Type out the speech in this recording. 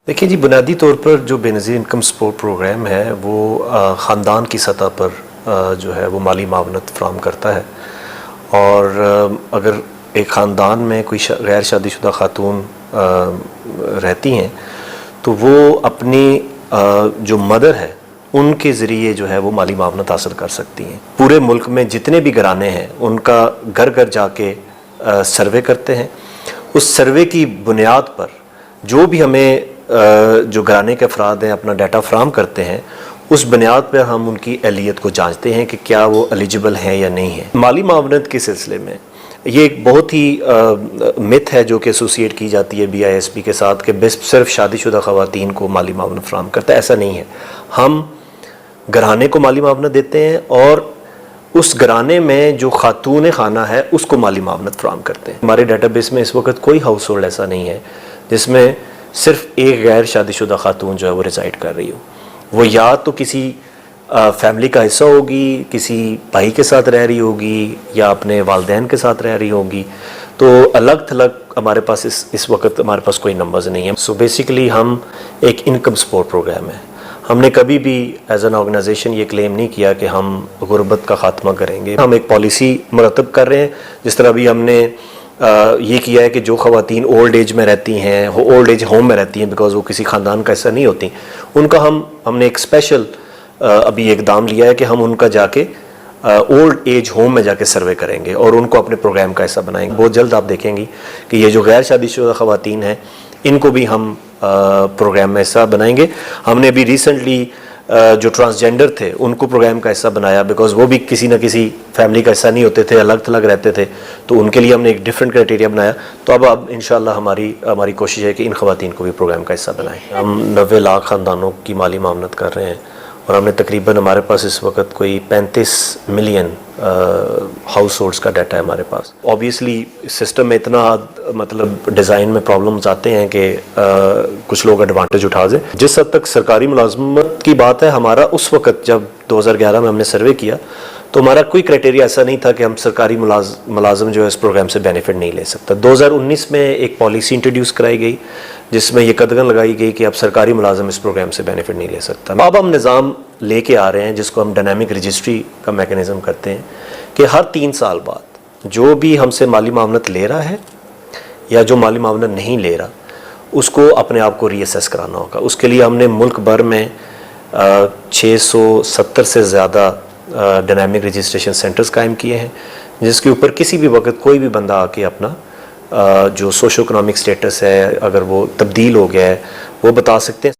देखिए जी, बुनियादी तौर पर जो बेनज़ीर इनकम सपोर्ट प्रोग्राम है वो ख़ानदान की सतह पर जो है वो माली मावनत फ़राहम करता है। और अगर एक ख़ानदान में कोई गैर शादीशुदा ख़ातून रहती हैं तो वो अपनी जो मदर है उनके ज़रिए जो है वो माली मावनत हासिल कर सकती हैं। पूरे मुल्क में जितने भी घराने हैं उनका घर घर जाके सर्वे करते हैं। उस सर्वे की बुनियाद पर जो भी हमें जो घराने के अफराद हैं अपना डाटा फ्राहम करते हैं, उस बुनियाद पर हम उनकी अहलियत को जांचते हैं कि क्या वो एलिजिबल हैं या नहीं है। माली मावनत के सिलसिले में ये एक बहुत ही मिथ है जो कि एसोसिएट की जाती है BISP के साथ कि बस सिर्फ शादीशुदा ख़वातीन को माली मावनत फ्राहम करता है। ऐसा नहीं है। हम घराने को माली मावनत देते हैं और उस घराने में जो खातून खाना है उसको माली मावनत फ्राहम करते हैं। हमारे डाटाबेस में इस वक्त कोई हाउस होल्ड ऐसा नहीं है जिसमें सिर्फ एक गैर शादीशुदा खातून जो है वो रिजाइड कर रही हो। वो या तो किसी फैमिली का हिस्सा होगी, किसी भाई के साथ रह रही होगी या अपने वालिदैन के साथ रह रही होगी। तो अलग थलग हमारे पास इस वक्त हमारे पास कोई नंबर्स नहीं है। सो बेसिकली हम एक इनकम सपोर्ट प्रोग्राम है। हमने कभी भी एज एन ऑर्गेनाइजेशन ये क्लेम नहीं किया कि हम गुर्बत का खात्मा करेंगे। हम एक पॉलिसी मरतब कर रहे हैं। जिस तरह भी हमने ये किया है कि जो ख़वातीन ओल्ड एज में रहती हैं, ओल्ड एज होम में रहती हैं बिकॉज वो किसी ख़ानदान का हिस्सा नहीं होती, उनका हमने एक स्पेशल अभी इक़दाम लिया है कि हम उनका जाके ओल्ड एज होम में जाके सर्वे करेंगे और उनको अपने प्रोग्राम का हिस्सा बनाएंगे। बहुत जल्द आप देखेंगी कि ये जो गैर शादीशुदा ख़वातीन हैं इनको भी हम प्रोग्राम में हिस्सा बनाएंगे। हमने अभी रिसेंटली जो ट्रांसजेंडर थे उनको प्रोग्राम का हिस्सा बनाया बिकॉज वो भी किसी न किसी फैमिली का हिस्सा नहीं होते थे, अलग थलग रहते थे, तो उनके लिए हमने एक डिफरेंट क्राइटेरिया बनाया। तो अब इंशाल्लाह हमारी कोशिश है कि इन ख़वातीन को भी प्रोग्राम का हिस्सा बनाएं। हम 90 लाख ख़ानदानों की माली मावनत कर रहे हैं और हमने तकरीबन हमारे पास इस वक्त कोई 35 मिलियन हाउस होल्ड्स का डाटा है हमारे पास। ऑब्वियसली सिस्टम में इतना मतलब डिज़ाइन में प्रॉब्लम्स आते हैं कि कुछ लोग एडवांटेज उठा दें। जिस हद तक सरकारी मुलाजमत की बात है, हमारा उस वक्त जब 2011 में हमने सर्वे किया तो हमारा कोई क्राइटेरिया ऐसा नहीं था कि हम सरकारी मुलाजम जो है इस प्रोग्राम से बेनिफिट नहीं ले सकता। 2019 में एक पॉलिसी इंट्रोड्यूस कराई गई जिसमें ये कदगन लगाई गई कि अब सरकारी मुलाजम इस प्रोग्राम से बेनिफिट नहीं ले सकता। अब हम निज़ाम लेके आ रहे हैं जिसको हम डायनामिक रजिस्ट्री का मैकेनिज़्म करते हैं कि हर 3 साल बाद जो भी हमसे माली मावनत ले रहा है या जो माली मावनत नहीं ले रहा उसको अपने आप को रीअसेस कराना होगा। उसके लिए हमने मुल्क भर में 670 से ज़्यादा डायनामिक रजिस्ट्रेशन सेंटर्स कायम किए हैं जिसके ऊपर किसी भी वक्त कोई भी बंदा आके अपना जो सोशो इकोनॉमिक स्टेटस है अगर वो तब्दील हो गया है वो बता सकते हैं।